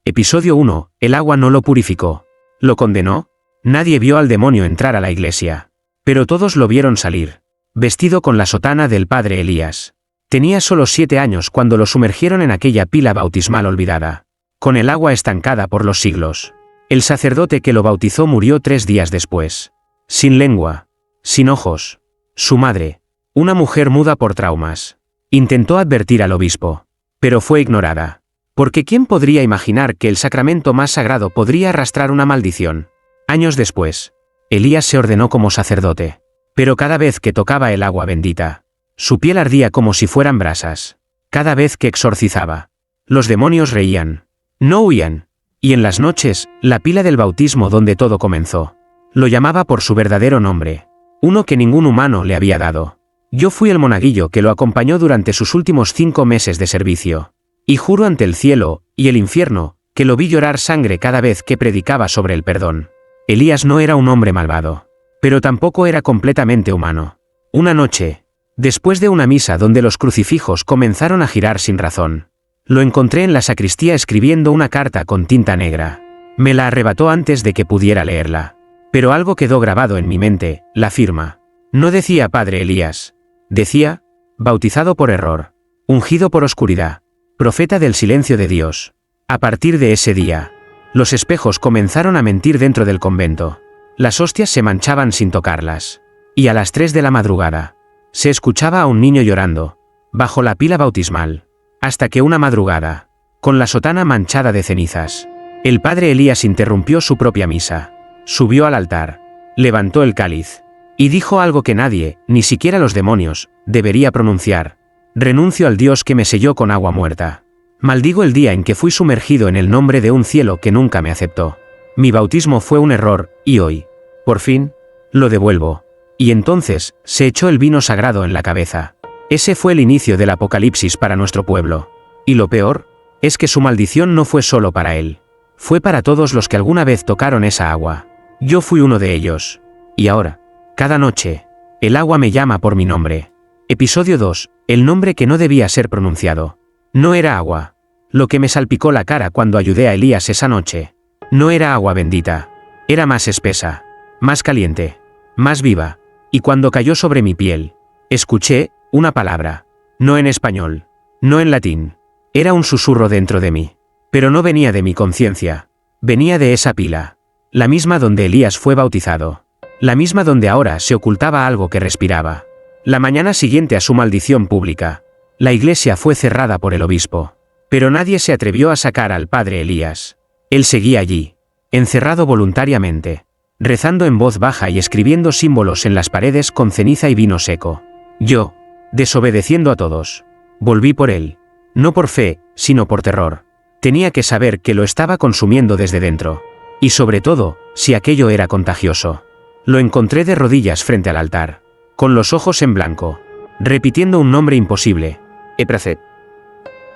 Episodio 1. El agua no lo purificó. ¿Lo condenó? Nadie vio al demonio entrar a la iglesia. Pero todos lo vieron salir, vestido con la sotana del padre Elías. Tenía solo 7 años cuando lo sumergieron en aquella pila bautismal olvidada, con el agua estancada por los siglos. El sacerdote que lo bautizó murió 3 días después. Sin lengua, sin ojos. Su madre, una mujer muda por traumas, intentó advertir al obispo, pero fue ignorada. Porque ¿quién podría imaginar que el sacramento más sagrado podría arrastrar una maldición? Años después, Elías se ordenó como sacerdote. Pero cada vez que tocaba el agua bendita, su piel ardía como si fueran brasas. Cada vez que exorcizaba, los demonios reían, no huían. Y en las noches, la pila del bautismo donde todo comenzó, lo llamaba por su verdadero nombre, uno que ningún humano le había dado. Yo fui el monaguillo que lo acompañó durante sus últimos 5 meses de servicio. Y juro ante el cielo y el infierno, que lo vi llorar sangre cada vez que predicaba sobre el perdón. Elías no era un hombre malvado, pero tampoco era completamente humano. Una noche, después de una misa donde los crucifijos comenzaron a girar sin razón, lo encontré en la sacristía escribiendo una carta con tinta negra. Me la arrebató antes de que pudiera leerla. Pero algo quedó grabado en mi mente, la firma. No decía Padre Elías. Decía, bautizado por error, ungido por oscuridad, profeta del silencio de Dios. A partir de ese día, los espejos comenzaron a mentir dentro del convento. Las hostias se manchaban sin tocarlas. Y a las 3 de la madrugada, se escuchaba a un niño llorando, bajo la pila bautismal. Hasta que una madrugada, con la sotana manchada de cenizas, el padre Elías interrumpió su propia misa. Subió al altar, levantó el cáliz, y dijo algo que nadie, ni siquiera los demonios, debería pronunciar. Renuncio al Dios que me selló con agua muerta. Maldigo el día en que fui sumergido en el nombre de un cielo que nunca me aceptó. Mi bautismo fue un error, y hoy, por fin, lo devuelvo. Y entonces, se echó el vino sagrado en la cabeza. Ese fue el inicio del apocalipsis para nuestro pueblo. Y lo peor, es que su maldición no fue solo para él. Fue para todos los que alguna vez tocaron esa agua. Yo fui uno de ellos. Y ahora, cada noche, el agua me llama por mi nombre. Episodio 2. El nombre que no debía ser pronunciado. No era agua. Lo que me salpicó la cara cuando ayudé a Elías esa noche. No era agua bendita. Era más espesa, más caliente, más viva. Y cuando cayó sobre mi piel, escuché una palabra. No en español, no en latín. Era un susurro dentro de mí. Pero no venía de mi conciencia. Venía de esa pila. La misma donde Elías fue bautizado. La misma donde ahora se ocultaba algo que respiraba. La mañana siguiente a su maldición pública, la iglesia fue cerrada por el obispo. Pero nadie se atrevió a sacar al padre Elías. Él seguía allí, encerrado voluntariamente, rezando en voz baja y escribiendo símbolos en las paredes con ceniza y vino seco. Yo, desobedeciendo a todos, volví por él. No por fe, sino por terror. Tenía que saber que lo estaba consumiendo desde dentro. Y sobre todo, si aquello era contagioso. Lo encontré de rodillas frente al altar, con los ojos en blanco, repitiendo un nombre imposible. Epracet.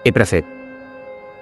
Epracet.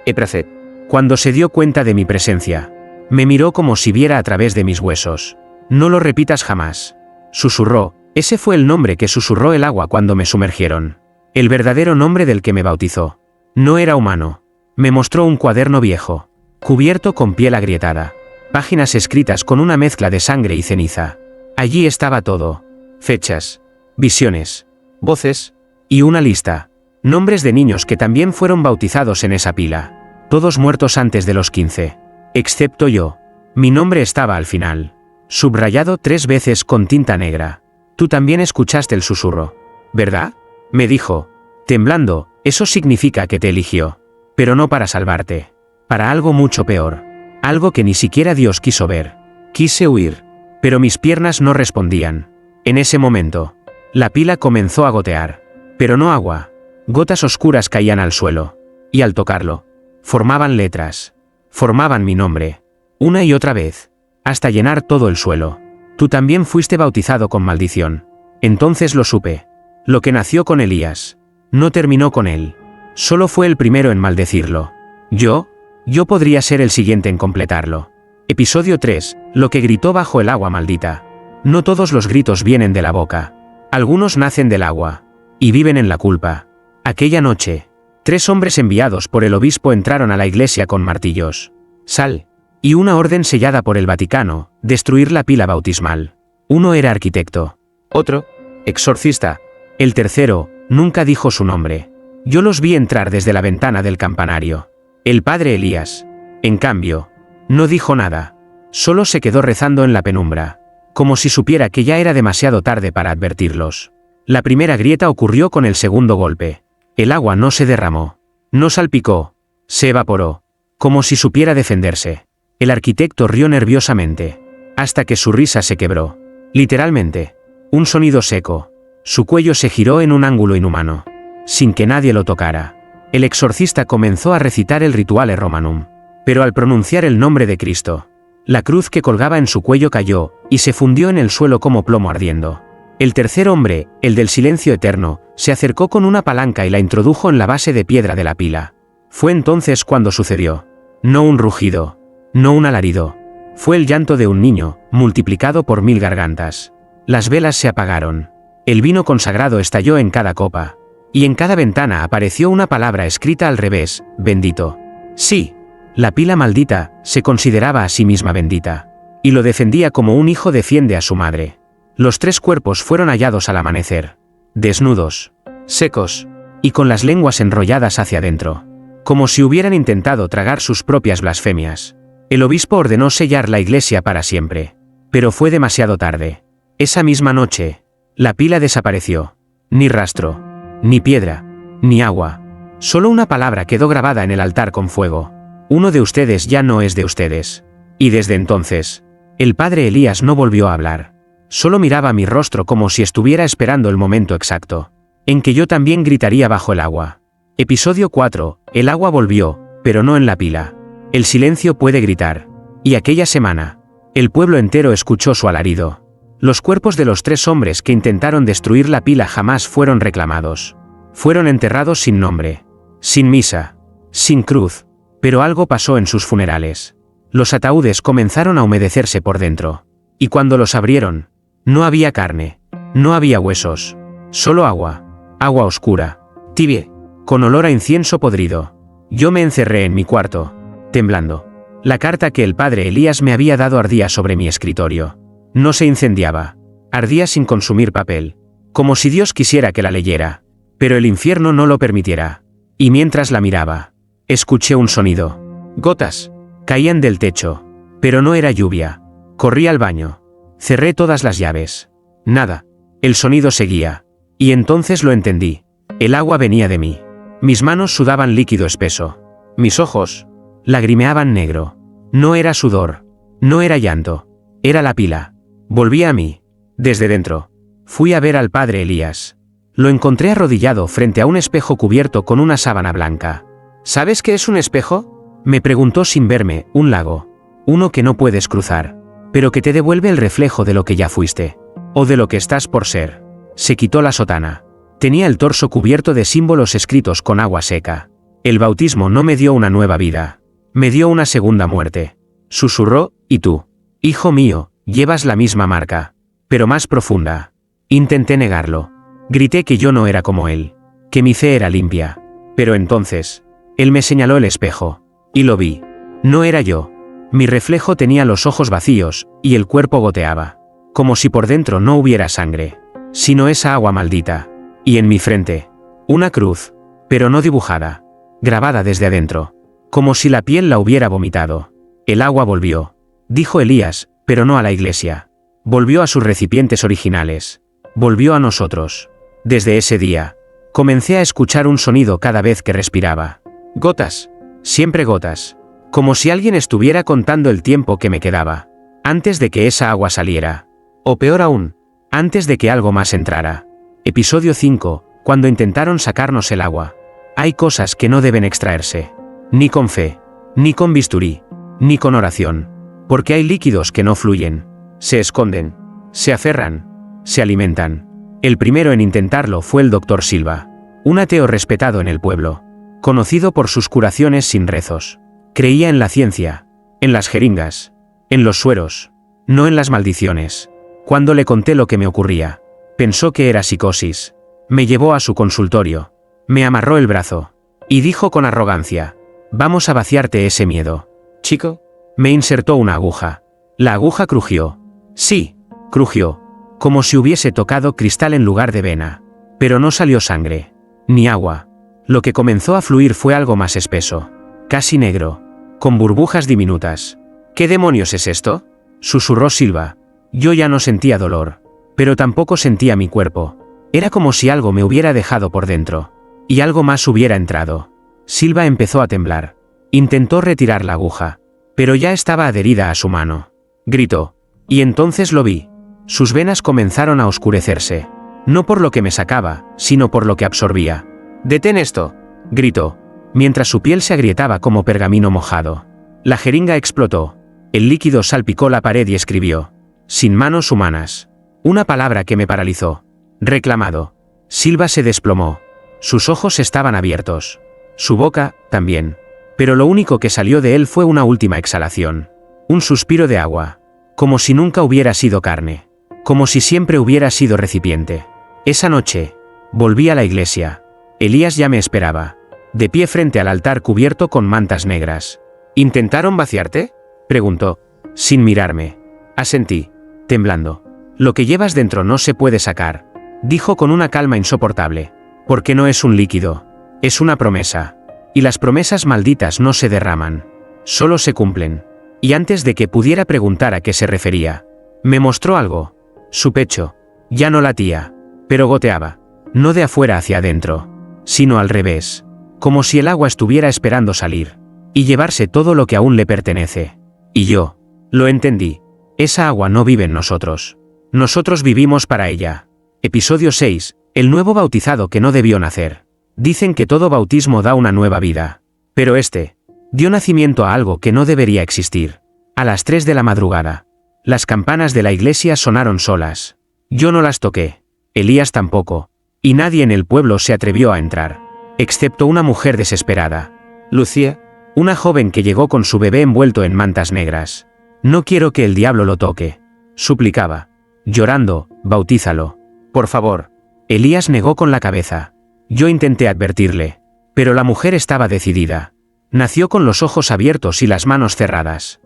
Epracet. Cuando se dio cuenta de mi presencia, me miró como si viera a través de mis huesos. No lo repitas jamás. Susurró. Ese fue el nombre que susurró el agua cuando me sumergieron. El verdadero nombre del que me bautizó. No era humano. Me mostró un cuaderno viejo, cubierto con piel agrietada. Páginas escritas con una mezcla de sangre y ceniza. Allí estaba todo. Fechas, visiones, voces, y una lista. Nombres de niños que también fueron bautizados en esa pila. Todos muertos antes de los 15. Excepto yo. Mi nombre estaba al final, subrayado 3 veces con tinta negra. Tú también escuchaste el susurro, ¿verdad? Me dijo, temblando, eso significa que te eligió. Pero no para salvarte. Para algo mucho peor. Algo que ni siquiera Dios quiso ver. Quise huir. Pero mis piernas no respondían. En ese momento, la pila comenzó a gotear. Pero no agua. Gotas oscuras caían al suelo. Y al tocarlo, formaban letras. Formaban mi nombre. Una y otra vez. Hasta llenar todo el suelo. Tú también fuiste bautizado con maldición. Entonces lo supe. Lo que nació con Elías, no terminó con él. Solo fue el primero en maldecirlo. Yo podría ser el siguiente en completarlo. Episodio 3. Lo que gritó bajo el agua maldita. No todos los gritos vienen de la boca. Algunos nacen del agua. Y viven en la culpa. Aquella noche, 3 hombres enviados por el obispo entraron a la iglesia con martillos. sal, y una orden sellada por el Vaticano, destruir la pila bautismal. Uno era arquitecto. Otro, exorcista. El tercero, nunca dijo su nombre. Yo los vi entrar desde la ventana del campanario. El padre Elías, en cambio, no dijo nada. Solo se quedó rezando en la penumbra, como si supiera que ya era demasiado tarde para advertirlos. La primera grieta ocurrió con el segundo golpe. El agua no se derramó, no salpicó, se evaporó, como si supiera defenderse. El arquitecto rió nerviosamente, hasta que su risa se quebró. Literalmente, un sonido seco. Su cuello se giró en un ángulo inhumano, sin que nadie lo tocara. El exorcista comenzó a recitar el Rituale Romanum, pero al pronunciar el nombre de Cristo, la cruz que colgaba en su cuello cayó, y se fundió en el suelo como plomo ardiendo. El tercer hombre, el del silencio eterno, se acercó con una palanca y la introdujo en la base de piedra de la pila. Fue entonces cuando sucedió. No un rugido, no un alarido. Fue el llanto de un niño, multiplicado por 1000 gargantas. Las velas se apagaron. El vino consagrado estalló en cada copa. Y en cada ventana apareció una palabra escrita al revés: bendito. Sí. La pila maldita se consideraba a sí misma bendita, y lo defendía como un hijo defiende a su madre. Los 3 cuerpos fueron hallados al amanecer, desnudos, secos, y con las lenguas enrolladas hacia adentro, como si hubieran intentado tragar sus propias blasfemias. El obispo ordenó sellar la iglesia para siempre, pero fue demasiado tarde. Esa misma noche, la pila desapareció. Ni rastro, ni piedra, ni agua. Solo una palabra quedó grabada en el altar con fuego. Uno de ustedes ya no es de ustedes. Y desde entonces, el padre Elías no volvió a hablar. Solo miraba mi rostro como si estuviera esperando el momento exacto, en que yo también gritaría bajo el agua. Episodio 4. El agua volvió, pero no en la pila. El silencio puede gritar. Y aquella semana, el pueblo entero escuchó su alarido. Los cuerpos de los 3 hombres que intentaron destruir la pila jamás fueron reclamados. Fueron enterrados sin nombre, sin misa, sin cruz. Pero algo pasó en sus funerales. Los ataúdes comenzaron a humedecerse por dentro. Y cuando los abrieron, no había carne, no había huesos, solo agua, agua oscura, tibia, con olor a incienso podrido. Yo me encerré en mi cuarto, temblando. La carta que el padre Elías me había dado ardía sobre mi escritorio. No se incendiaba, ardía sin consumir papel, como si Dios quisiera que la leyera, pero el infierno no lo permitiera. Y mientras la miraba, escuché un sonido. Gotas. Caían del techo. Pero no era lluvia. Corrí al baño. Cerré todas las llaves. Nada. El sonido seguía. Y entonces lo entendí. El agua venía de mí. Mis manos sudaban líquido espeso. Mis ojos lagrimeaban negro. No era sudor. No era llanto. Era la pila. Volvía a mí. Desde dentro. Fui a ver al padre Elías. Lo encontré arrodillado frente a un espejo cubierto con una sábana blanca. ¿Sabes qué es un espejo? Me preguntó sin verme. Un lago. Uno que no puedes cruzar, pero que te devuelve el reflejo de lo que ya fuiste, o de lo que estás por ser. Se quitó la sotana. Tenía el torso cubierto de símbolos escritos con agua seca. El bautismo no me dio una nueva vida. Me dio una segunda muerte. Susurró: y tú, hijo mío, llevas la misma marca, pero más profunda. Intenté negarlo. Grité que yo no era como él, que mi fe era limpia. Pero entonces, él me señaló el espejo, y lo vi. No era yo. Mi reflejo tenía los ojos vacíos, y el cuerpo goteaba, como si por dentro no hubiera sangre, sino esa agua maldita. Y en mi frente, una cruz, pero no dibujada, grabada desde adentro, como si la piel la hubiera vomitado. El agua volvió, dijo Elías, pero no a la iglesia. Volvió a sus recipientes originales. Volvió a nosotros. Desde ese día, comencé a escuchar un sonido cada vez que respiraba. Gotas. Siempre gotas. Como si alguien estuviera contando el tiempo que me quedaba, antes de que esa agua saliera. O peor aún, antes de que algo más entrara. Episodio 5. Cuando intentaron sacarnos el agua. Hay cosas que no deben extraerse. Ni con fe, ni con bisturí, ni con oración. Porque hay líquidos que no fluyen. Se esconden, se aferran, se alimentan. El primero en intentarlo fue el Dr. Silva, un ateo respetado en el pueblo, conocido por sus curaciones sin rezos. Creía en la ciencia, en las jeringas, en los sueros, no en las maldiciones. Cuando le conté lo que me ocurría, pensó que era psicosis. Me llevó a su consultorio, me amarró el brazo, y dijo con arrogancia: vamos a vaciarte ese miedo. Chico, me insertó una aguja. La aguja crujió. Sí, crujió, como si hubiese tocado cristal en lugar de vena. Pero no salió sangre, ni agua. Lo que comenzó a fluir fue algo más espeso, casi negro, con burbujas diminutas. ¿Qué demonios es esto?, susurró Silva. Yo ya no sentía dolor, pero tampoco sentía mi cuerpo. Era como si algo me hubiera dejado por dentro, y algo más hubiera entrado. Silva empezó a temblar. Intentó retirar la aguja, pero ya estaba adherida a su mano. Gritó, y entonces lo vi. Sus venas comenzaron a oscurecerse, no por lo que me sacaba, sino por lo que absorbía. «¡Detén esto!», gritó, mientras su piel se agrietaba como pergamino mojado. La jeringa explotó. El líquido salpicó la pared y escribió: «Sin manos humanas». Una palabra que me paralizó. Reclamado. Silva se desplomó. Sus ojos estaban abiertos. Su boca, también. Pero lo único que salió de él fue una última exhalación. Un suspiro de agua. Como si nunca hubiera sido carne. Como si siempre hubiera sido recipiente. Esa noche, volví a la iglesia. Elías ya me esperaba, de pie frente al altar cubierto con mantas negras. ¿Intentaron vaciarte?, preguntó, sin mirarme. Asentí, temblando. Lo que llevas dentro no se puede sacar, dijo con una calma insoportable. Porque no es un líquido, es una promesa. Y las promesas malditas no se derraman, solo se cumplen. Y antes de que pudiera preguntar a qué se refería, me mostró algo. Su pecho. Ya no latía, pero goteaba. No de afuera hacia adentro, sino al revés. Como si el agua estuviera esperando salir y llevarse todo lo que aún le pertenece. Y yo lo entendí. Esa agua no vive en nosotros. Nosotros vivimos para ella. Episodio 6. El nuevo bautizado que no debió nacer. Dicen que todo bautismo da una nueva vida. Pero este dio nacimiento a algo que no debería existir. A las 3 de la madrugada. Las campanas de la iglesia sonaron solas. Yo no las toqué. Elías tampoco. Y nadie en el pueblo se atrevió a entrar. Excepto una mujer desesperada. Lucía, una joven que llegó con su bebé envuelto en mantas negras. No quiero que el diablo lo toque, suplicaba. Llorando, bautízalo. Por favor. Elías negó con la cabeza. Yo intenté advertirle, pero la mujer estaba decidida. Nació con los ojos abiertos y las manos cerradas.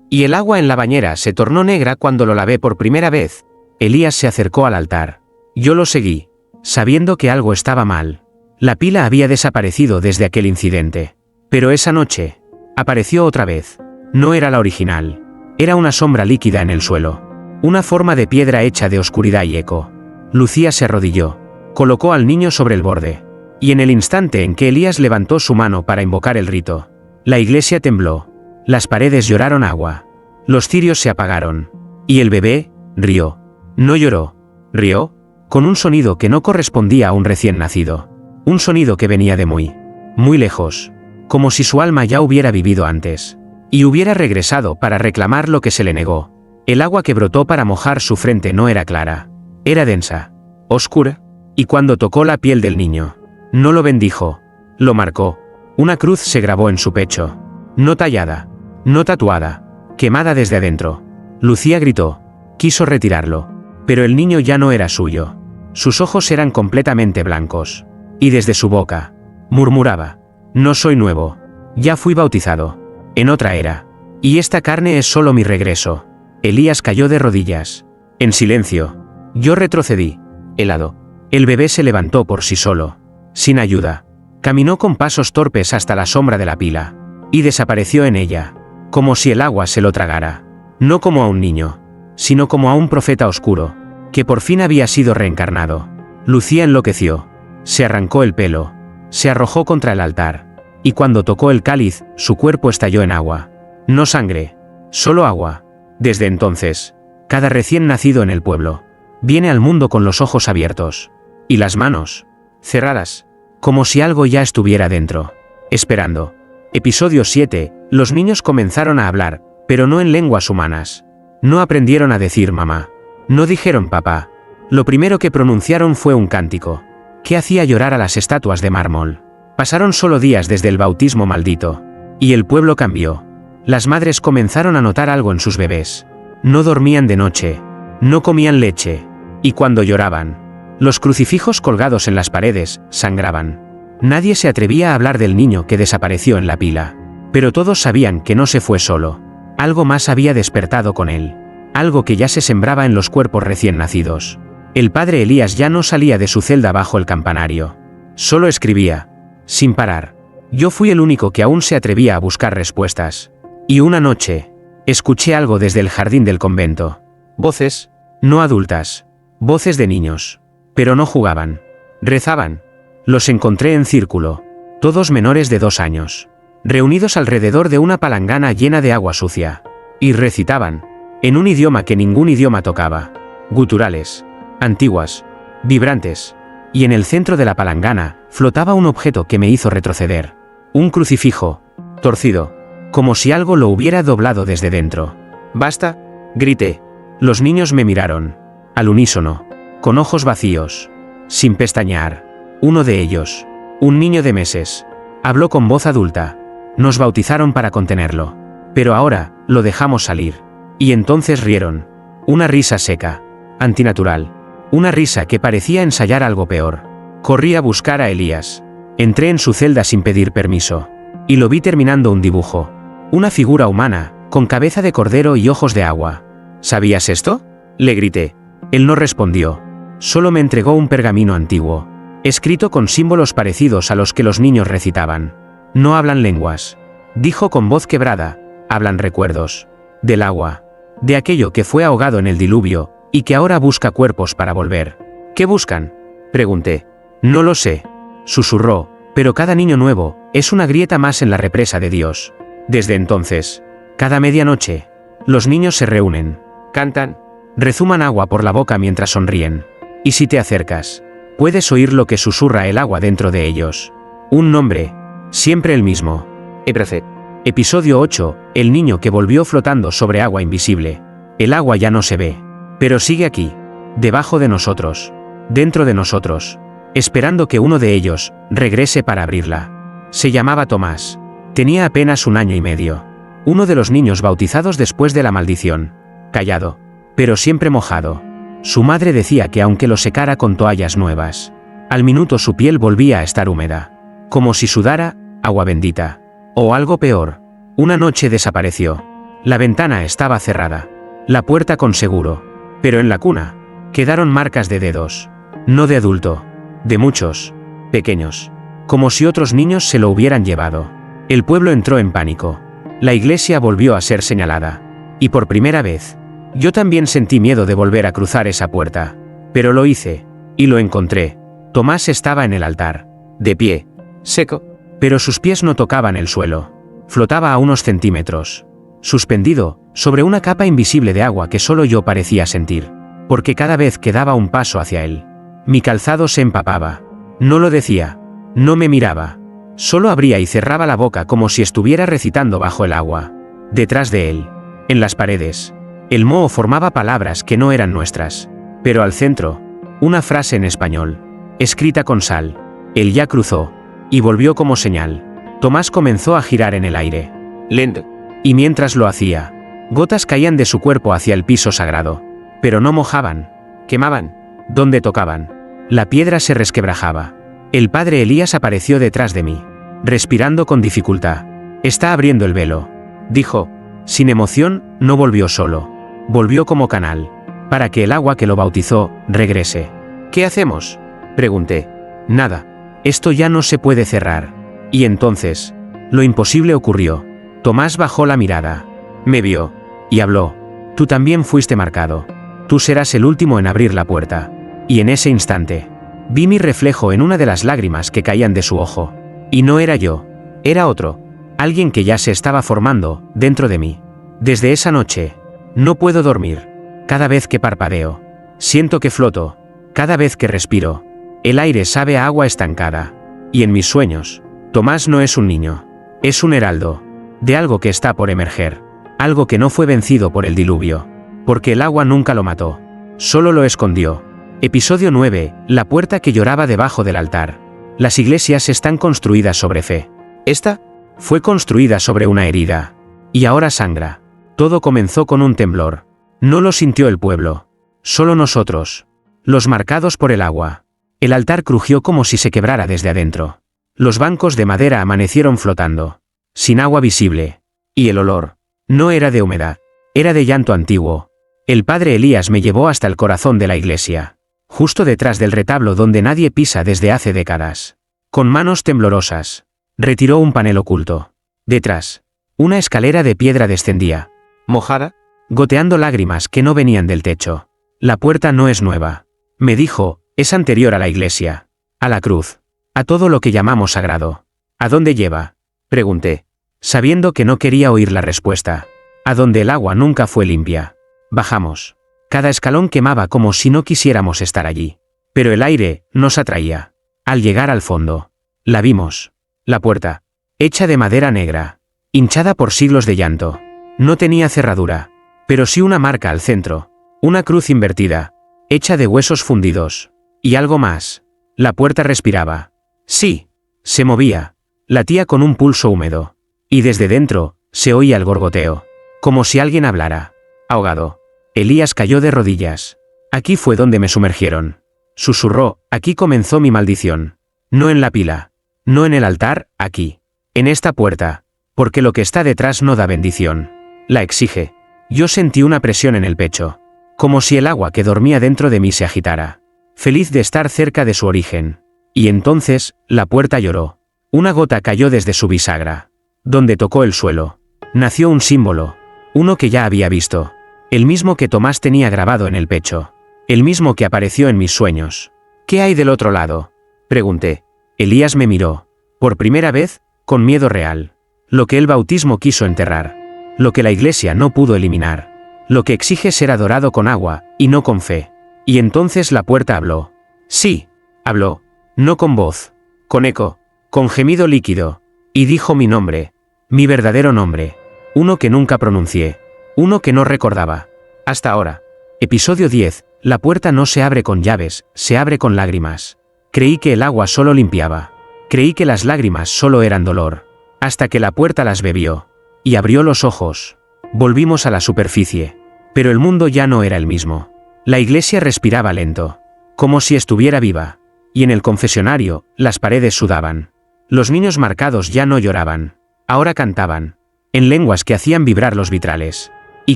Y el agua en la bañera se tornó negra cuando lo lavé por primera vez. Elías se acercó al altar. Yo lo seguí, sabiendo que algo estaba mal. La pila había desaparecido desde aquel incidente. Pero esa noche, apareció otra vez. No era la original. Era una sombra líquida en el suelo. Una forma de piedra hecha de oscuridad y eco. Lucía se arrodilló. Colocó al niño sobre el borde. Y en el instante en que Elías levantó su mano para invocar el rito, la iglesia tembló. Las paredes lloraron agua. Los cirios se apagaron. Y el bebé rió. No lloró. Rió, con un sonido que no correspondía a un recién nacido. Un sonido que venía de muy, muy lejos. Como si su alma ya hubiera vivido antes. Y hubiera regresado para reclamar lo que se le negó. El agua que brotó para mojar su frente no era clara. Era densa, oscura. Y cuando tocó la piel del niño, no lo bendijo, lo marcó. Una cruz se grabó en su pecho. No tallada, no tatuada, quemada desde adentro. Lucía gritó. Quiso retirarlo. Pero el niño ya no era suyo. Sus ojos eran completamente blancos. Y desde su boca, murmuraba. No soy nuevo. Ya fui bautizado. En otra era. Y esta carne es solo mi regreso. Elías cayó de rodillas. En silencio. Yo retrocedí, helado. El bebé se levantó por sí solo, sin ayuda. Caminó con pasos torpes hasta la sombra de la pila. Y desapareció en ella. Como si el agua se lo tragara. No como a un niño, sino como a un profeta oscuro, que por fin había sido reencarnado. Lucía enloqueció. Se arrancó el pelo. Se arrojó contra el altar. Y cuando tocó el cáliz, su cuerpo estalló en agua. No sangre, solo agua. Desde entonces, cada recién nacido en el pueblo viene al mundo con los ojos abiertos. Y las manos cerradas, como si algo ya estuviera dentro, esperando. Episodio 7. Los niños comenzaron a hablar, pero no en lenguas humanas. No aprendieron a decir mamá. No dijeron papá. Lo primero que pronunciaron fue un cántico, que hacía llorar a las estatuas de mármol. Pasaron solo días desde el bautismo maldito. Y el pueblo cambió. Las madres comenzaron a notar algo en sus bebés. No dormían de noche. No comían leche. Y cuando lloraban, los crucifijos colgados en las paredes sangraban. Nadie se atrevía a hablar del niño que desapareció en la pila. Pero todos sabían que no se fue solo. Algo más había despertado con él. Algo que ya se sembraba en los cuerpos recién nacidos. El padre Elías ya no salía de su celda bajo el campanario. Solo escribía, sin parar. Yo fui el único que aún se atrevía a buscar respuestas. Y una noche, escuché algo desde el jardín del convento. Voces, no adultas. Voces de niños. Pero no jugaban. Rezaban. Los encontré en círculo. Todos menores de 2 años. Reunidos alrededor de una palangana llena de agua sucia. Y recitaban. En un idioma que ningún idioma tocaba. Guturales. Antiguas. Vibrantes. Y en el centro de la palangana, flotaba un objeto que me hizo retroceder. Un crucifijo. Torcido. Como si algo lo hubiera doblado desde dentro. «¡Basta!», grité. Los niños me miraron. Al unísono. Con ojos vacíos. Sin pestañear. Uno de ellos, un niño de meses, habló con voz adulta. Nos bautizaron para contenerlo. Pero ahora, lo dejamos salir. Y entonces rieron. Una risa seca. Antinatural. Una risa que parecía ensayar algo peor. Corrí a buscar a Elías. Entré en su celda sin pedir permiso. Y lo vi terminando un dibujo. Una figura humana, con cabeza de cordero y ojos de agua. ¿Sabías esto?, le grité. Él no respondió. Solo me entregó un pergamino antiguo. Escrito con símbolos parecidos a los que los niños recitaban. No hablan lenguas. Dijo con voz quebrada. Hablan recuerdos. Del agua. De aquello que fue ahogado en el diluvio, y que ahora busca cuerpos para volver. ¿Qué buscan?, pregunté. No lo sé, susurró, pero cada niño nuevo es una grieta más en la represa de Dios. Desde entonces, cada medianoche, los niños se reúnen, cantan, rezuman agua por la boca mientras sonríen. Y si te acercas, puedes oír lo que susurra el agua dentro de ellos. Un nombre, siempre el mismo. Ebracet. Episodio 8, el niño que volvió flotando sobre agua invisible. El agua ya no se ve, pero sigue aquí, debajo de nosotros, dentro de nosotros, esperando que uno de ellos regrese para abrirla. Se llamaba Tomás. Tenía apenas 1 año y medio. Uno de los niños bautizados después de la maldición. Callado, pero siempre mojado. Su madre decía que aunque lo secara con toallas nuevas, al minuto su piel volvía a estar húmeda, como si sudara agua bendita. O algo peor. Una noche desapareció. La ventana estaba cerrada. La puerta con seguro. Pero en la cuna quedaron marcas de dedos. No de adulto. De muchos. Pequeños. Como si otros niños se lo hubieran llevado. El pueblo entró en pánico. La iglesia volvió a ser señalada. Y por primera vez, yo también sentí miedo de volver a cruzar esa puerta. Pero lo hice. Y lo encontré. Tomás estaba en el altar. De pie. Seco. Pero sus pies no tocaban el suelo. Flotaba a unos centímetros. Suspendido, sobre una capa invisible de agua que solo yo parecía sentir. Porque cada vez que daba un paso hacia él, mi calzado se empapaba. No lo decía. No me miraba. Solo abría y cerraba la boca como si estuviera recitando bajo el agua. Detrás de él, en las paredes, el moho formaba palabras que no eran nuestras. Pero al centro, una frase en español, escrita con sal. Él ya cruzó. Y volvió como señal. Tomás comenzó a girar en el aire. Lento. Y mientras lo hacía, gotas caían de su cuerpo hacia el piso sagrado. Pero no mojaban. Quemaban. Donde tocaban, la piedra se resquebrajaba. El padre Elías apareció detrás de mí, respirando con dificultad. Está abriendo el velo, dijo. Sin emoción, no volvió solo. Volvió como canal, para que el agua que lo bautizó regrese. ¿Qué hacemos?, pregunté. Nada. Esto ya no se puede cerrar. Y entonces, lo imposible ocurrió. Tomás bajó la mirada. Me vio. Y habló. Tú también fuiste marcado. Tú serás el último en abrir la puerta. Y en ese instante, vi mi reflejo en una de las lágrimas que caían de su ojo. Y no era yo. Era otro. Alguien que ya se estaba formando, dentro de mí. Desde esa noche, no puedo dormir. Cada vez que parpadeo, siento que floto. Cada vez que respiro, el aire sabe a agua estancada. Y en mis sueños, Tomás no es un niño. Es un heraldo. De algo que está por emerger. Algo que no fue vencido por el diluvio. Porque el agua nunca lo mató. Solo lo escondió. Episodio 9. La puerta que lloraba debajo del altar. Las iglesias están construidas sobre fe. Esta fue construida sobre una herida. Y ahora sangra. Todo comenzó con un temblor. No lo sintió el pueblo. Solo nosotros. Los marcados por el agua. El altar crujió como si se quebrara desde adentro. Los bancos de madera amanecieron flotando. sin agua visible. Y el olor no era de humedad, era de llanto antiguo. El padre Elías me llevó hasta el corazón de la iglesia, justo detrás del retablo donde nadie pisa desde hace décadas. Con manos temblorosas, retiró un panel oculto. Detrás, una escalera de piedra descendía, mojada, goteando lágrimas que no venían del techo. La puerta no es nueva, me dijo, es anterior a la iglesia, a la cruz, a todo lo que llamamos sagrado. ¿A dónde lleva?, pregunté, sabiendo que no quería oír la respuesta. A donde el agua nunca fue limpia. Bajamos. Cada escalón quemaba como si no quisiéramos estar allí. Pero el aire nos atraía. Al llegar al fondo, la vimos. La puerta, hecha de madera negra, hinchada por siglos de llanto. No tenía cerradura, pero sí una marca al centro, una cruz invertida, hecha de huesos fundidos. Y algo más. La puerta respiraba. Sí, se movía, latía con un pulso húmedo. Y desde dentro, se oía el gorgoteo, como si alguien hablara. Ahogado. Elías cayó de rodillas. Aquí fue donde me sumergieron. Susurró, aquí comenzó mi maldición. No en la pila. No en el altar, aquí. En esta puerta. Porque lo que está detrás no da bendición. La exige. Yo sentí una presión en el pecho. Como si el agua que dormía dentro de mí se agitara. Feliz de estar cerca de su origen. Y entonces, la puerta lloró. Una gota cayó desde su bisagra. Donde tocó el suelo, nació un símbolo, uno que ya había visto, el mismo que Tomás tenía grabado en el pecho, el mismo que apareció en mis sueños. ¿Qué hay del otro lado?, pregunté. Elías me miró, por primera vez, con miedo real. Lo que el bautismo quiso enterrar, lo que la iglesia no pudo eliminar, lo que exige ser adorado con agua, y no con fe. Y entonces la puerta habló. Sí, habló, no con voz, con eco, con gemido líquido. Y dijo mi nombre, mi verdadero nombre, uno que nunca pronuncié, uno que no recordaba. Hasta ahora. Episodio 10, la puerta no se abre con llaves, se abre con lágrimas. Creí que el agua solo limpiaba. Creí que las lágrimas solo eran dolor. Hasta que la puerta las bebió. Y abrió los ojos. Volvimos a la superficie. Pero el mundo ya no era el mismo. La iglesia respiraba lento, como si estuviera viva. Y en el confesionario, las paredes sudaban. Los niños marcados ya no lloraban, ahora cantaban, en lenguas que hacían vibrar los vitrales. Y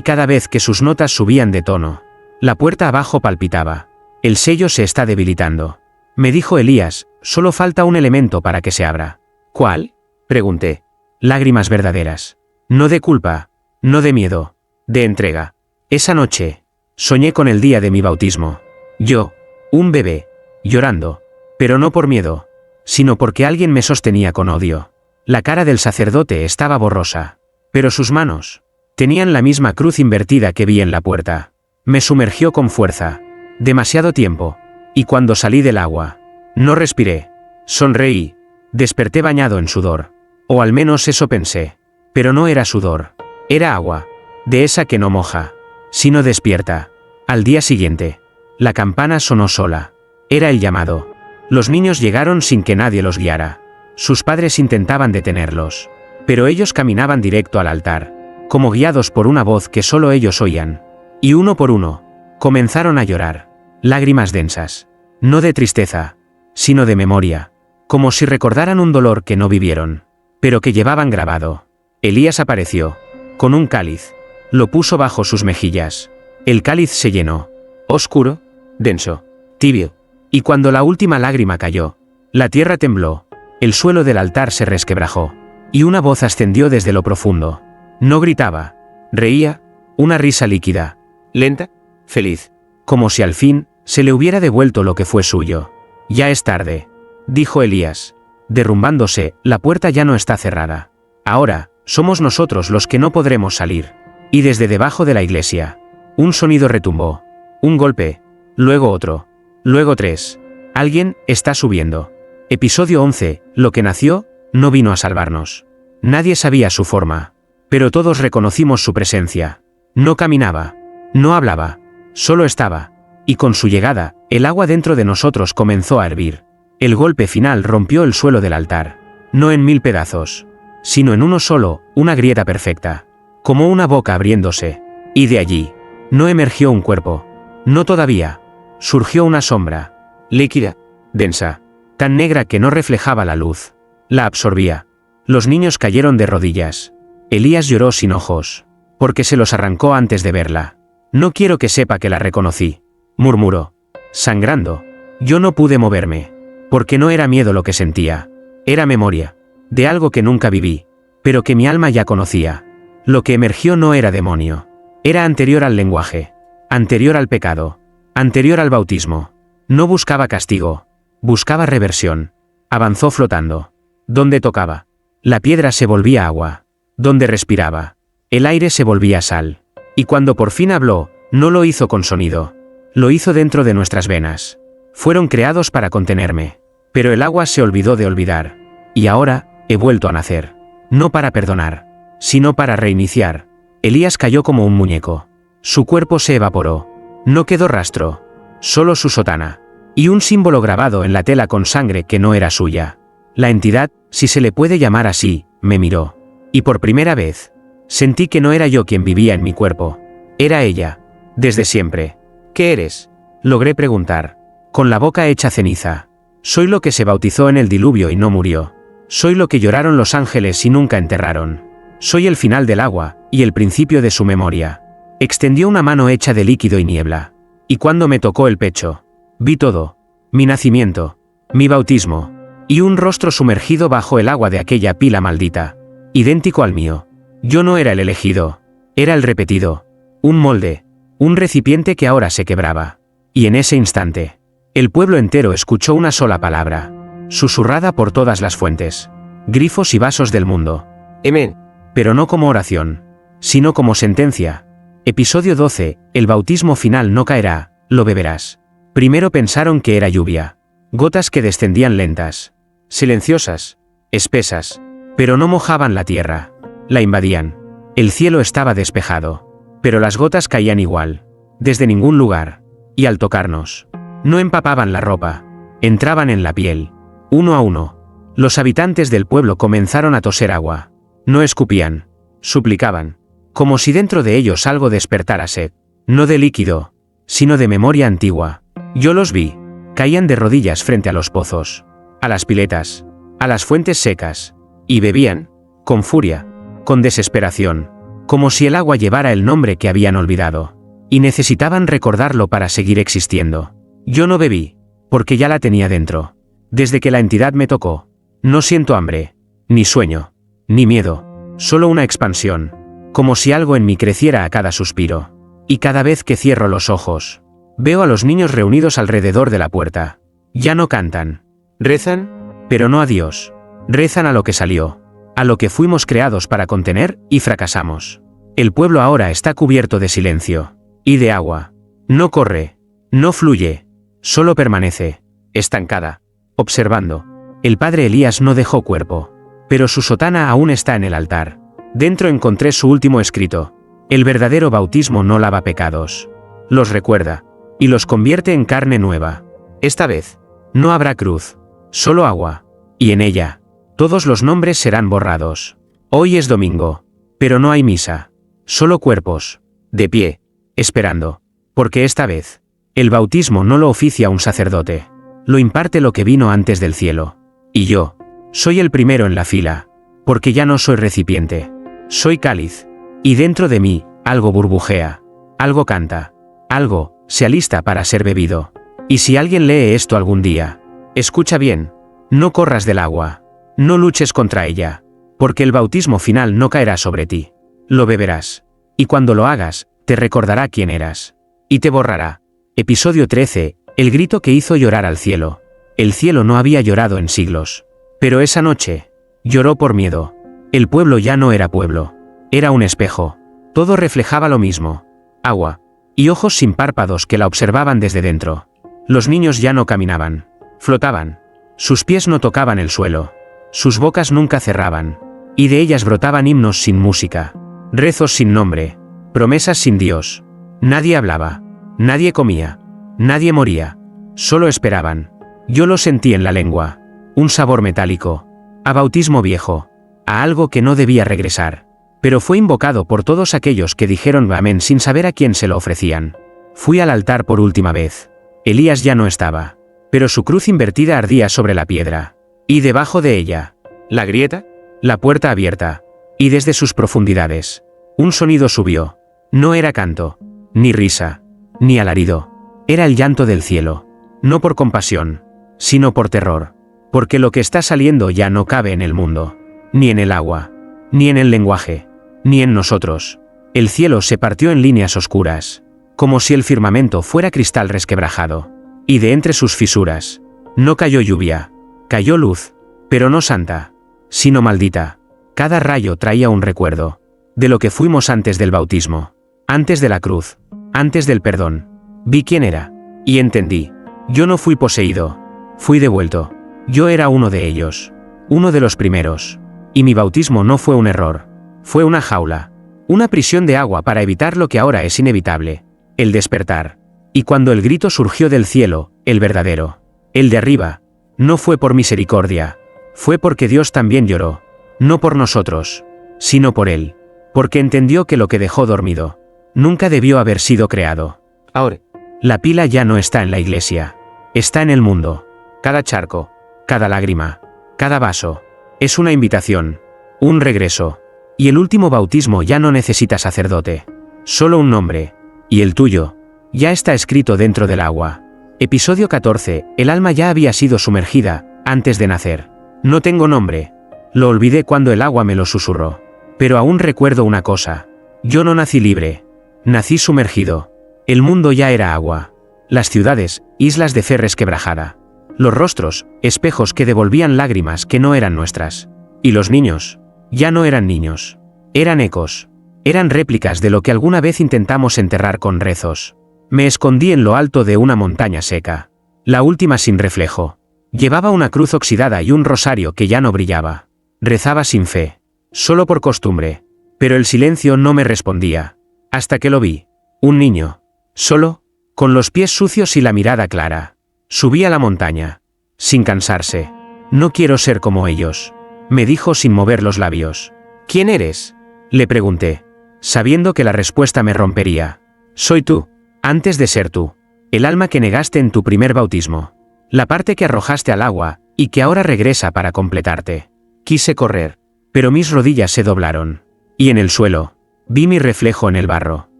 cada vez que sus notas subían de tono, la puerta abajo palpitaba. El sello se está debilitando. Me dijo Elías, solo falta un elemento para que se abra. ¿Cuál?, pregunté. Lágrimas verdaderas. No de culpa, no de miedo, de entrega. Esa noche, soñé con el día de mi bautismo. Yo, un bebé, llorando, pero no por miedo, sino porque alguien me sostenía con odio. La cara del sacerdote estaba borrosa, pero sus manos tenían la misma cruz invertida que vi en la puerta. Me sumergió con fuerza, demasiado tiempo, y cuando salí del agua, no respiré, sonreí, desperté bañado en sudor, o al menos eso pensé, pero no era sudor, era agua, de esa que no moja, sino despierta. Al día siguiente, la campana sonó sola, era el llamado. Los niños llegaron sin que nadie los guiara. Sus padres intentaban detenerlos, pero ellos caminaban directo al altar, como guiados por una voz que solo ellos oían. Y uno por uno, comenzaron a llorar, lágrimas densas, no de tristeza, sino de memoria, como si recordaran un dolor que no vivieron, pero que llevaban grabado. Elías apareció, con un cáliz, lo puso bajo sus mejillas. El cáliz se llenó, oscuro, denso, tibio. Y cuando la última lágrima cayó, la tierra tembló, el suelo del altar se resquebrajó, y una voz ascendió desde lo profundo. No gritaba, reía, una risa líquida, lenta, feliz, como si al fin se le hubiera devuelto lo que fue suyo. Ya es tarde, dijo Elías. Derrumbándose, la puerta ya no está cerrada. Ahora, somos nosotros los que no podremos salir. Y desde debajo de la iglesia, un sonido retumbó, un golpe, luego otro. Luego 3. Alguien está subiendo. Episodio 11. Lo que nació, no vino a salvarnos. Nadie sabía su forma. Pero todos reconocimos su presencia. No caminaba. No hablaba. Solo estaba. Y con su llegada, el agua dentro de nosotros comenzó a hervir. El golpe final rompió el suelo del altar. No en 1000 pedazos, sino en uno solo, una grieta perfecta. Como una boca abriéndose. Y de allí, no emergió un cuerpo. No todavía. Surgió una sombra, líquida, densa, tan negra que no reflejaba la luz. La absorbía. Los niños cayeron de rodillas. Elías lloró sin ojos, porque se los arrancó antes de verla. No quiero que sepa que la reconocí, murmuró, sangrando. Yo no pude moverme, porque no era miedo lo que sentía, era memoria, de algo que nunca viví, pero que mi alma ya conocía. Lo que emergió no era demonio, era anterior al lenguaje, anterior al pecado, anterior al bautismo. No buscaba castigo, buscaba reversión. Avanzó flotando. Donde tocaba, la piedra se volvía agua. Donde respiraba, el aire se volvía sal. Y cuando por fin habló, no lo hizo con sonido. Lo hizo dentro de nuestras venas. Fueron creados para contenerme. Pero el agua se olvidó de olvidar. Y ahora, he vuelto a nacer. No para perdonar, sino para reiniciar. Elías cayó como un muñeco. Su cuerpo se evaporó. No quedó rastro. Solo su sotana. Y un símbolo grabado en la tela con sangre que no era suya. La entidad, si se le puede llamar así, me miró. Y por primera vez, sentí que no era yo quien vivía en mi cuerpo. Era ella. Desde siempre. ¿Qué eres?, logré preguntar. Con la boca hecha ceniza. Soy lo que se bautizó en el diluvio y no murió. Soy lo que lloraron los ángeles y nunca enterraron. Soy el final del agua, y el principio de su memoria. Extendió una mano hecha de líquido y niebla. Y cuando me tocó el pecho, vi todo. Mi nacimiento. Mi bautismo. Y un rostro sumergido bajo el agua de aquella pila maldita. Idéntico al mío. Yo no era el elegido. Era el repetido. Un molde. Un recipiente que ahora se quebraba. Y en ese instante, el pueblo entero escuchó una sola palabra, susurrada por todas las fuentes, grifos y vasos del mundo. Amén. Pero no como oración, sino como sentencia. Episodio 12. El bautismo final no caerá, lo beberás. Primero pensaron que era lluvia. Gotas que descendían lentas, silenciosas, espesas, pero no mojaban la tierra. La invadían. El cielo estaba despejado, pero las gotas caían igual, desde ningún lugar. Y al tocarnos, no empapaban la ropa, entraban en la piel. Uno a uno, los habitantes del pueblo comenzaron a toser agua. No escupían, suplicaban, como si dentro de ellos algo despertara sed, no de líquido, sino de memoria antigua. Yo los vi, caían de rodillas frente a los pozos, a las piletas, a las fuentes secas, y bebían, con furia, con desesperación, como si el agua llevara el nombre que habían olvidado. Y necesitaban recordarlo para seguir existiendo. Yo no bebí, porque ya la tenía dentro. Desde que la entidad me tocó, no siento hambre, ni sueño, ni miedo, solo una expansión, como si algo en mí creciera a cada suspiro. Y cada vez que cierro los ojos, veo a los niños reunidos alrededor de la puerta. Ya no cantan. Rezan, pero no a Dios. Rezan a lo que salió, a lo que fuimos creados para contener y fracasamos. El pueblo ahora está cubierto de silencio. Y de agua. No corre, no fluye, solo permanece, estancada, observando. El padre Elías no dejó cuerpo, pero su sotana aún está en el altar. Dentro encontré su último escrito. El verdadero bautismo no lava pecados. Los recuerda, y los convierte en carne nueva. Esta vez, no habrá cruz, solo agua, y en ella, todos los nombres serán borrados. Hoy es domingo, pero no hay misa, solo cuerpos, de pie, esperando, porque esta vez, el bautismo no lo oficia un sacerdote, lo imparte lo que vino antes del cielo. Y yo, soy el primero en la fila, porque ya no soy recipiente, soy cáliz, y dentro de mí, algo burbujea, algo canta, algo se alista para ser bebido. Y si alguien lee esto algún día, escucha bien, no corras del agua, no luches contra ella, porque el bautismo final no caerá sobre ti, lo beberás, y cuando lo hagas, te recordará quién eras. Y te borrará. Episodio 13. El grito que hizo llorar al cielo. El cielo no había llorado en siglos. Pero esa noche, lloró por miedo. El pueblo ya no era pueblo. Era un espejo. Todo reflejaba lo mismo. Agua. Y ojos sin párpados que la observaban desde dentro. Los niños ya no caminaban. Flotaban. Sus pies no tocaban el suelo. Sus bocas nunca cerraban. Y de ellas brotaban himnos sin música. Rezos sin nombre. Promesas sin Dios. Nadie hablaba. Nadie comía. Nadie moría. Solo esperaban. Yo lo sentí en la lengua. Un sabor metálico. A bautismo viejo. A algo que no debía regresar. Pero fue invocado por todos aquellos que dijeron amén sin saber a quién se lo ofrecían. Fui al altar por última vez. Elías ya no estaba. Pero su cruz invertida ardía sobre la piedra. Y debajo de ella, la la puerta abierta, y desde sus profundidades, un sonido subió. No era canto, ni risa, ni alarido. Era el llanto del cielo, no por compasión, sino por terror, porque lo que está saliendo ya no cabe en el mundo, ni en el agua, ni en el lenguaje, ni en nosotros. El cielo se partió en líneas oscuras, como si el firmamento fuera cristal resquebrajado, y de entre sus fisuras, no cayó lluvia, cayó luz, pero no santa, sino maldita. Cada rayo traía un recuerdo de lo que fuimos antes del bautismo, antes de la cruz, antes del perdón. Vi quién era, y entendí. Yo no fui poseído, fui devuelto. Yo era uno de ellos, uno de los primeros. Y mi bautismo no fue un error, fue una jaula, una prisión de agua para evitar lo que ahora es inevitable, el despertar. Y cuando el grito surgió del cielo, el verdadero, el de arriba, no fue por misericordia, fue porque Dios también lloró, no por nosotros, sino por Él, porque entendió que lo que dejó dormido, nunca debió haber sido creado. Ahora, la pila ya no está en la iglesia, está en el mundo. Cada charco, cada lágrima, cada vaso, es una invitación, un regreso. Y el último bautismo ya no necesita sacerdote, solo un nombre, y el tuyo, ya está escrito dentro del agua. Episodio 14, el alma ya había sido sumergida, antes de nacer. No tengo nombre, lo olvidé cuando el agua me lo susurró. Pero aún recuerdo una cosa, yo no nací libre, nací sumergido. El mundo ya era agua. Las ciudades, islas de fe resquebrajada. Los rostros, espejos que devolvían lágrimas que no eran nuestras. Y los niños, ya no eran niños. Eran ecos. Eran réplicas de lo que alguna vez intentamos enterrar con rezos. Me escondí en lo alto de una montaña seca. La última sin reflejo. Llevaba una cruz oxidada y un rosario que ya no brillaba. Rezaba sin fe, solo por costumbre. Pero el silencio no me respondía. Hasta que lo vi. Un niño. Solo, con los pies sucios y la mirada clara. Subí a la montaña, sin cansarse. No quiero ser como ellos, me dijo sin mover los labios. ¿Quién eres?, le pregunté, sabiendo que la respuesta me rompería. Soy tú, antes de ser tú, el alma que negaste en tu primer bautismo, la parte que arrojaste al agua, y que ahora regresa para completarte. Quise correr, pero mis rodillas se doblaron, y en el suelo, vi mi reflejo en el barro.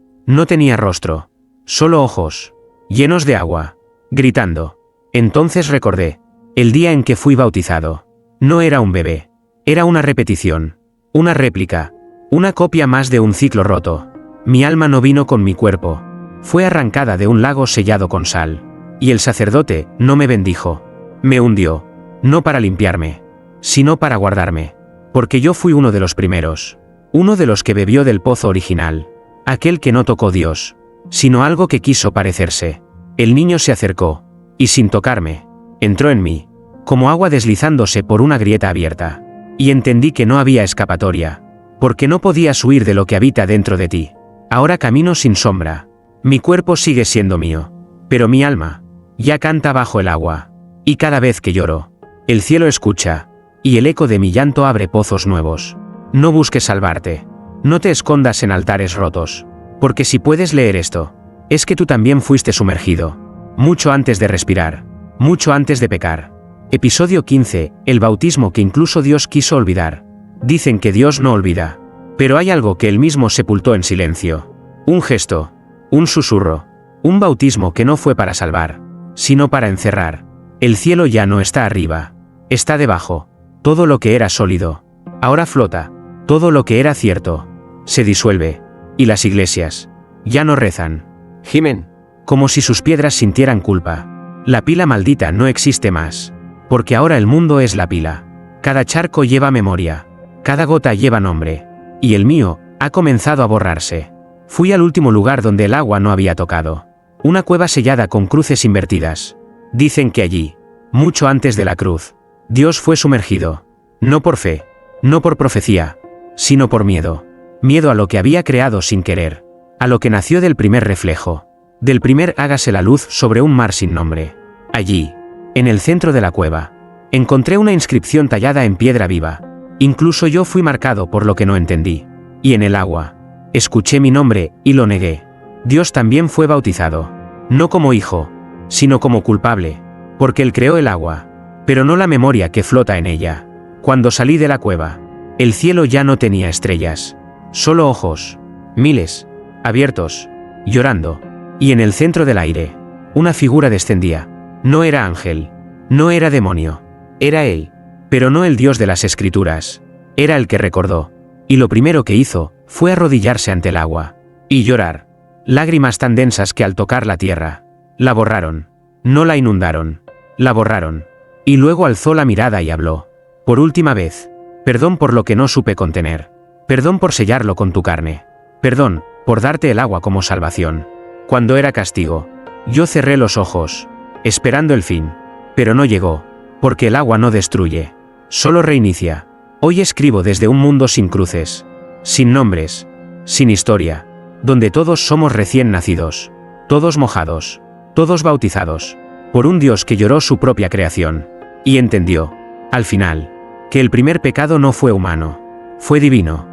No tenía rostro, solo ojos, llenos de agua, gritando. Entonces recordé, el día en que fui bautizado. No era un bebé, era una repetición, una réplica, una copia más de un ciclo roto. Mi alma no vino con mi cuerpo, fue arrancada de un lago sellado con sal, y el sacerdote no me bendijo, me hundió, no para limpiarme, sino para guardarme, porque yo fui uno de los primeros, uno de los que bebió del pozo original, aquel que no tocó Dios, sino algo que quiso parecerse. El niño se acercó, y sin tocarme, entró en mí, como agua deslizándose por una grieta abierta, y entendí que no había escapatoria, porque no podías huir de lo que habita dentro de ti. Ahora camino sin sombra, mi cuerpo sigue siendo mío, pero mi alma, ya canta bajo el agua, y cada vez que lloro, el cielo escucha, y el eco de mi llanto abre pozos nuevos. No busques salvarte, no te escondas en altares rotos, porque si puedes leer esto, es que tú también fuiste sumergido, mucho antes de respirar, mucho antes de pecar. Episodio 15, el bautismo que incluso Dios quiso olvidar. Dicen que Dios no olvida, pero hay algo que Él mismo sepultó en silencio. Un gesto, un susurro, un bautismo que no fue para salvar, sino para encerrar. El cielo ya no está arriba, está debajo. Todo lo que era sólido, ahora flota, todo lo que era cierto, se disuelve, y las iglesias, ya no rezan, gimen, como si sus piedras sintieran culpa. La pila maldita no existe más, porque ahora el mundo es la pila. Cada charco lleva memoria, cada gota lleva nombre, y el mío ha comenzado a borrarse. Fui al último lugar donde el agua no había tocado, una cueva sellada con cruces invertidas. Dicen que allí, mucho antes de la cruz, Dios fue sumergido, no por fe, no por profecía, sino por miedo. Miedo a lo que había creado sin querer, a lo que nació del primer reflejo, del primer hágase la luz sobre un mar sin nombre. Allí, en el centro de la cueva, encontré una inscripción tallada en piedra viva. Incluso yo fui marcado por lo que no entendí. Y en el agua, escuché mi nombre y lo negué. Dios también fue bautizado, no como hijo, sino como culpable, porque Él creó el agua, pero no la memoria que flota en ella. Cuando salí de la cueva, El cielo ya no tenía estrellas, solo ojos, miles, abiertos, llorando, y en el centro del aire, una figura descendía. No era ángel, no era demonio, era él, pero no el Dios de las Escrituras, era el que recordó, y lo primero que hizo fue arrodillarse ante el agua, y llorar, lágrimas tan densas que al tocar la tierra, la borraron, no la inundaron, la borraron, y luego alzó la mirada y habló, por última vez, perdón por lo que no supe contener, perdón por sellarlo con tu carne, perdón, por darte el agua como salvación. Cuando era castigo, yo cerré los ojos, esperando el fin, pero no llegó, porque el agua no destruye, solo reinicia. Hoy escribo desde un mundo sin cruces, sin nombres, sin historia, donde todos somos recién nacidos, todos mojados, todos bautizados, por un Dios que lloró su propia creación, y entendió, al final, que el primer pecado no fue humano, fue divino.